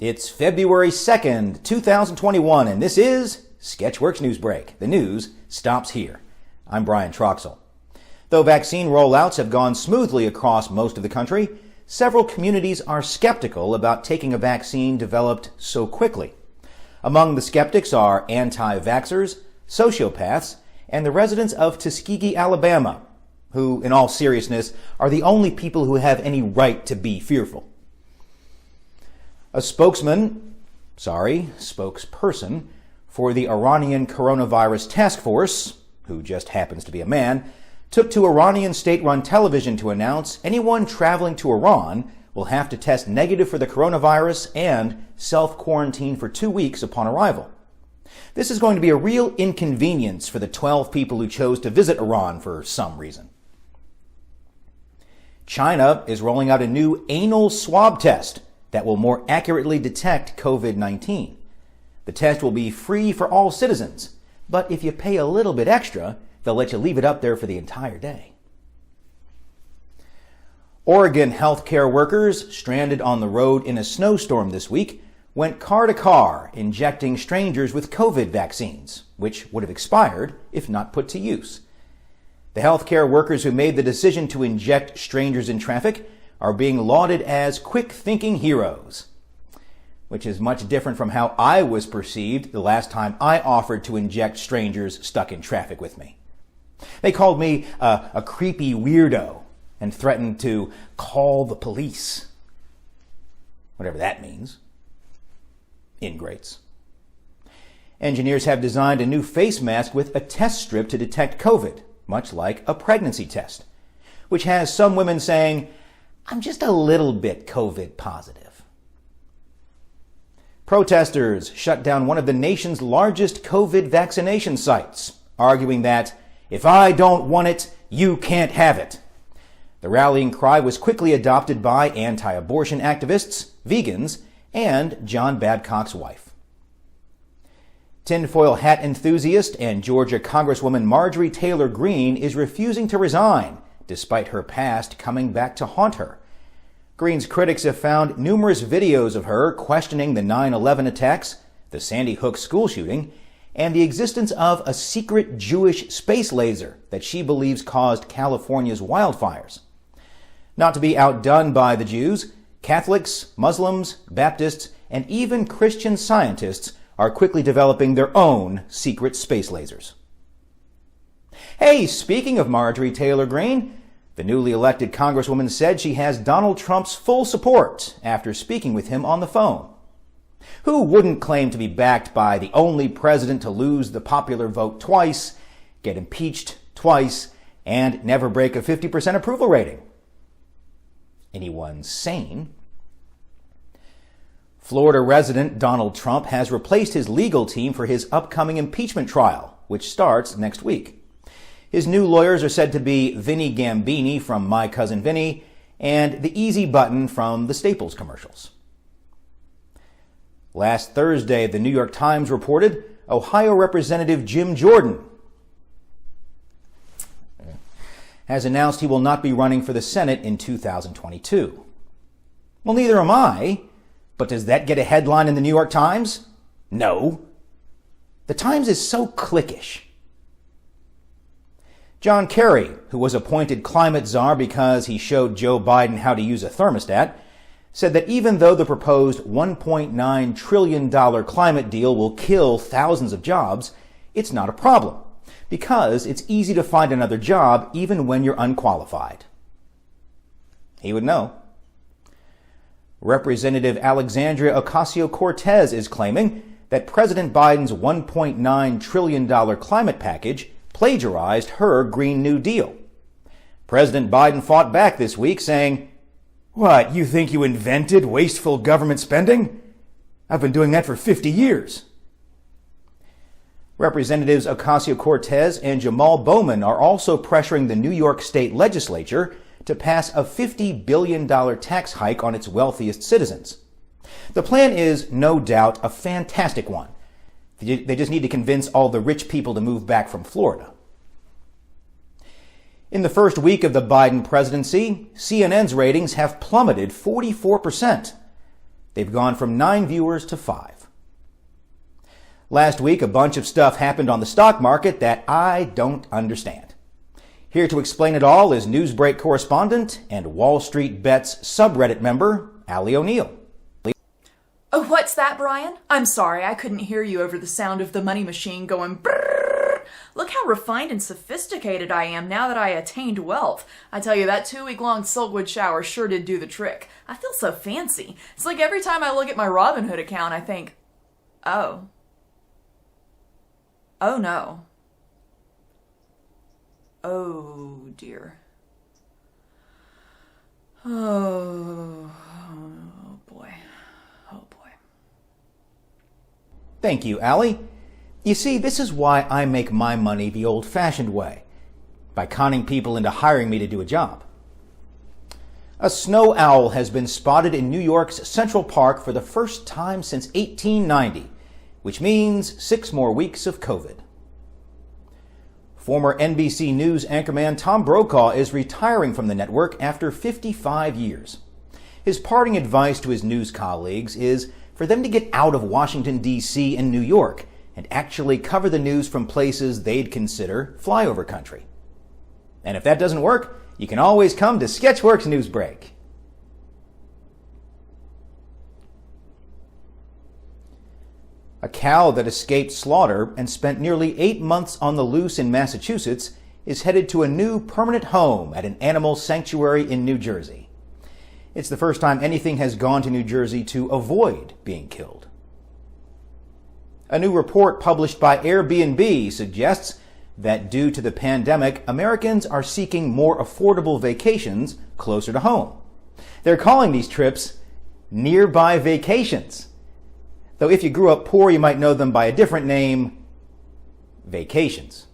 It's February 2nd, 2021, and this is Sketchworks NewsBrake. The news stops here. I'm Brian Troxell. Though vaccine rollouts have gone smoothly across most of the country, several communities are skeptical about taking a vaccine developed so quickly. Among the skeptics are anti-vaxxers, sociopaths, and the residents of Tuskegee, Alabama, who, in all seriousness, are the only people who have any right to be fearful. A spokesperson for the Iranian coronavirus task force, who just happens to be a man, took to Iranian state-run television to announce anyone traveling to Iran will have to test negative for the coronavirus and self-quarantine for 2 weeks upon arrival. This is going to be a real inconvenience for the 12 people who chose to visit Iran for some reason. China is rolling out a new anal swab test that will more accurately detect COVID-19. The test will be free for all citizens, but if you pay a little bit extra, they'll let you leave it up there for the entire day. Oregon healthcare workers stranded on the road in a snowstorm this week went car to car injecting strangers with COVID vaccines, which would have expired if not put to use. The healthcare workers who made the decision to inject strangers in traffic are being lauded as quick-thinking heroes, which is much different from how I was perceived the last time I offered to inject strangers stuck in traffic with me. They called me a creepy weirdo and threatened to call the police. Whatever that means. Ingrates. Engineers have designed a new face mask with a test strip to detect COVID, much like a pregnancy test, which has some women saying, "I'm just a little bit COVID positive." Protesters shut down one of the nation's largest COVID vaccination sites, arguing that, "If I don't want it, you can't have it." The rallying cry was quickly adopted by anti-abortion activists, vegans, and John Babcock's wife. Tinfoil hat enthusiast and Georgia Congresswoman Marjorie Taylor Greene is refusing to resign, despite her past coming back to haunt her. Greene's critics have found numerous videos of her questioning the 9/11 attacks, the Sandy Hook school shooting, and the existence of a secret Jewish space laser that she believes caused California's wildfires. Not to be outdone by the Jews, Catholics, Muslims, Baptists, and even Christian scientists are quickly developing their own secret space lasers. Hey, speaking of Marjorie Taylor Greene, the newly elected Congresswoman said she has Donald Trump's full support after speaking with him on the phone. Who wouldn't claim to be backed by the only president to lose the popular vote twice, get impeached twice, and never break a 50% approval rating? Anyone sane? Florida resident Donald Trump has replaced his legal team for his upcoming impeachment trial, which starts next week. His new lawyers are said to be Vinny Gambini from My Cousin Vinny and the Easy Button from the Staples commercials. Last Thursday, the New York Times reported Ohio Representative Jim Jordan has announced he will not be running for the Senate in 2022. Well, neither am I, but does that get a headline in the New York Times? No. The Times is so cliquish. John Kerry, who was appointed climate czar because he showed Joe Biden how to use a thermostat, said that even though the proposed $1.9 trillion climate deal will kill thousands of jobs, it's not a problem, because it's easy to find another job even when you're unqualified. He would know. Representative Alexandria Ocasio-Cortez is claiming that President Biden's $1.9 trillion climate package plagiarized her Green New Deal. President Biden fought back this week saying, "What, you think you invented wasteful government spending? I've been doing that for 50 years. Representatives Ocasio-Cortez and Jamal Bowman are also pressuring the New York State Legislature to pass a $50 billion tax hike on its wealthiest citizens. The plan is, no doubt, a fantastic one. They just need to convince all the rich people to move back from Florida. In the first week of the Biden presidency, CNN's ratings have plummeted 44%. They've gone from 9 viewers to 5. Last week, a bunch of stuff happened on the stock market that I don't understand. Here to explain it all is NewsBrake correspondent and Wall Street Bets subreddit member, Allie O'Neill. Oh, what's that, Brian? I'm sorry, I couldn't hear you over the sound of the money machine going brrrr. Look how refined and sophisticated I am now that I attained wealth. I tell you, that 2-week-long Silkwood shower sure did do the trick. I feel so fancy. It's like every time I look at my Robinhood account, I think, oh. Oh no. Oh dear. Oh boy. Oh boy. Thank you, Allie. You see, this is why I make my money the old-fashioned way, by conning people into hiring me to do a job. A snow owl has been spotted in New York's Central Park for the first time since 1890, which means 6 more weeks of COVID. Former NBC News anchorman Tom Brokaw is retiring from the network after 55 years. His parting advice to his news colleagues is for them to get out of Washington, D.C. and New York and actually cover the news from places they'd consider flyover country. And if that doesn't work, you can always come to Sketchworks NewsBrake. A cow that escaped slaughter and spent nearly 8 months on the loose in Massachusetts is headed to a new permanent home at an animal sanctuary in New Jersey. It's the first time anything has gone to New Jersey to avoid being killed. A new report published by Airbnb suggests that due to the pandemic, Americans are seeking more affordable vacations closer to home. They're calling these trips nearby vacations. Though if you grew up poor, you might know them by a different name, vacations.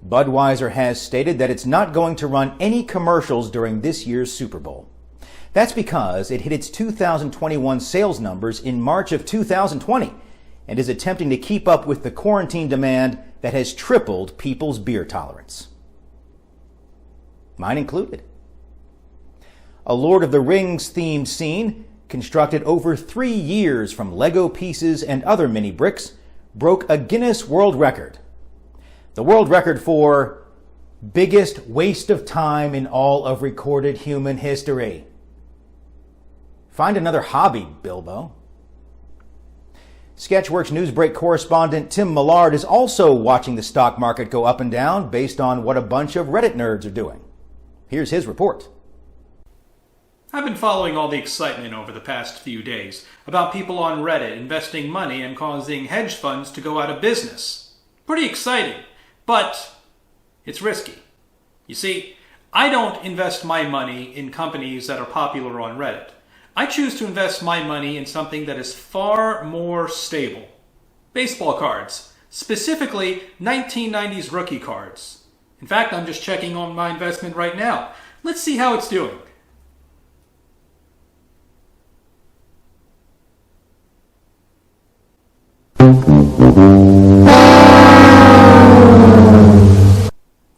Budweiser has stated that it's not going to run any commercials during this year's Super Bowl. That's because it hit its 2021 sales numbers in March of 2020 and is attempting to keep up with the quarantine demand that has tripled people's beer tolerance. Mine included. A Lord of the Rings themed scene constructed over 3 years from Lego pieces and other mini bricks, broke a Guinness World Record. The world record for biggest waste of time in all of recorded human history. Find another hobby, Bilbo. Sketchworks NewsBrake correspondent Tim Millard is also watching the stock market go up and down based on what a bunch of Reddit nerds are doing. Here's his report. I've been following all the excitement over the past few days about people on Reddit investing money and causing hedge funds to go out of business. Pretty exciting, but it's risky. You see, I don't invest my money in companies that are popular on Reddit. I choose to invest my money in something that is far more stable. Baseball cards, specifically 1990s rookie cards. In fact, I'm just checking on my investment right now. Let's see how it's doing.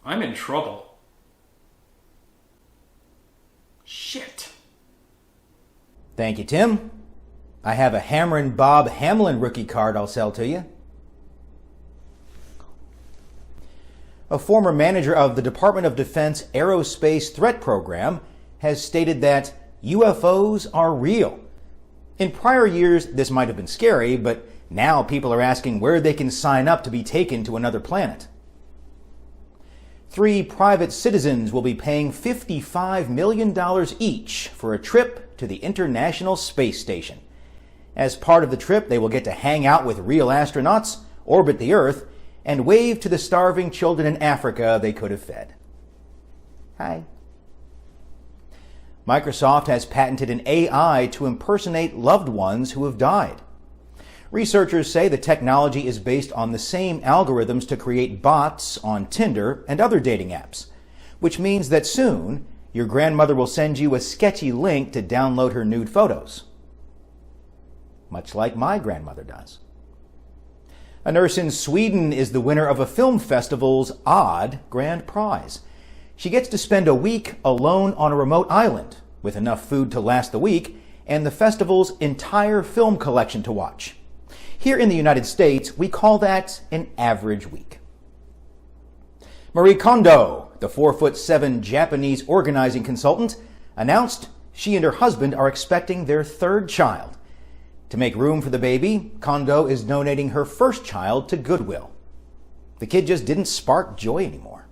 I'm in trouble. Shit. Thank you, Tim. I have a Hammer & Bob Hamlin rookie card I'll sell to you. A former manager of the Department of Defense Aerospace Threat Program has stated that UFOs are real. In prior years, this might have been scary, but now people are asking where they can sign up to be taken to another planet. 3 private citizens will be paying $55 million each for a trip to the International Space Station. As part of the trip, they will get to hang out with real astronauts, orbit the Earth, and wave to the starving children in Africa they could have fed. Hi. Microsoft has patented an AI to impersonate loved ones who have died. Researchers say the technology is based on the same algorithms to create bots on Tinder and other dating apps, which means that soon your grandmother will send you a sketchy link to download her nude photos. Much like my grandmother does. A nurse in Sweden is the winner of a film festival's odd grand prize. She gets to spend a week alone on a remote island with enough food to last the week and the festival's entire film collection to watch. Here in the United States, we call that an average week. Marie Kondo, the 4'7" Japanese organizing consultant, announced she and her husband are expecting their third child. To make room for the baby, Kondo is donating her first child to Goodwill. The kid just didn't spark joy anymore.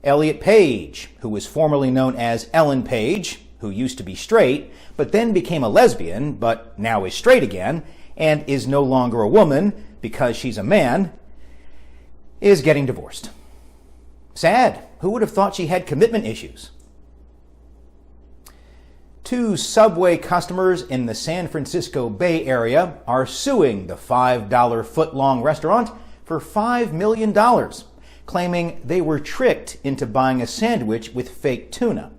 Elliot Page, who was formerly known as Ellen Page, who used to be straight, but then became a lesbian, but now is straight again, and is no longer a woman because she's a man, is getting divorced. Sad. Who would have thought she had commitment issues? 2 Subway customers in the San Francisco Bay Area are suing the $5 footlong restaurant for $5 million, claiming they were tricked into buying a sandwich with fake tuna.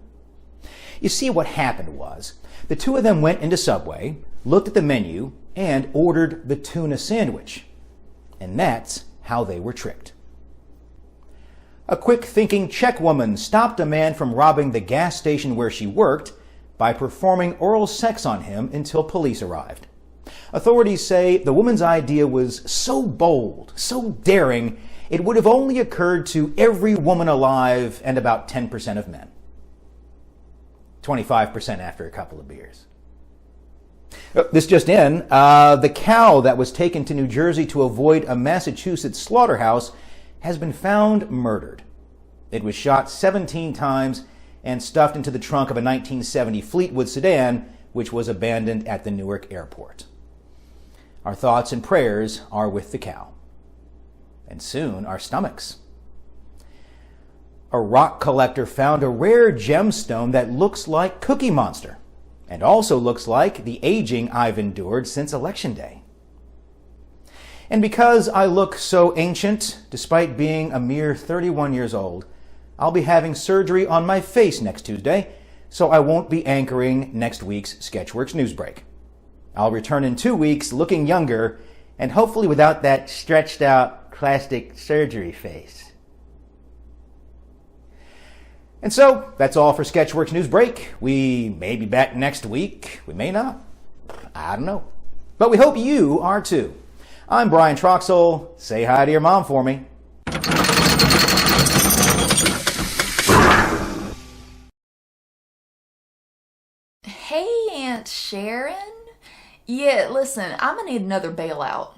You see, what happened was, the 2 of them went into Subway, looked at the menu, and ordered the tuna sandwich. And that's how they were tricked. A quick-thinking Czech woman stopped a man from robbing the gas station where she worked by performing oral sex on him until police arrived. Authorities say the woman's idea was so bold, so daring, it would have only occurred to every woman alive and about 10% of men. 25% after a couple of beers. This just in, the cow that was taken to New Jersey to avoid a Massachusetts slaughterhouse has been found murdered. It was shot 17 times and stuffed into the trunk of a 1970 Fleetwood sedan, which was abandoned at the Newark airport. Our thoughts and prayers are with the cow. And soon our stomachs. A rock collector found a rare gemstone that looks like Cookie Monster, and also looks like the aging I've endured since Election Day. And because I look so ancient, despite being a mere 31 years old, I'll be having surgery on my face next Tuesday, so I won't be anchoring next week's Sketchworks NewsBrake. I'll return in 2 weeks looking younger, and hopefully without that stretched out plastic surgery face. And so, that's all for Sketchworks NewsBrake. We may be back next week. We may not. I don't know. But we hope you are too. I'm Brian Troxell. Say hi to your mom for me. Hey, Aunt Sharon? Yeah, listen, I'm gonna need another bailout.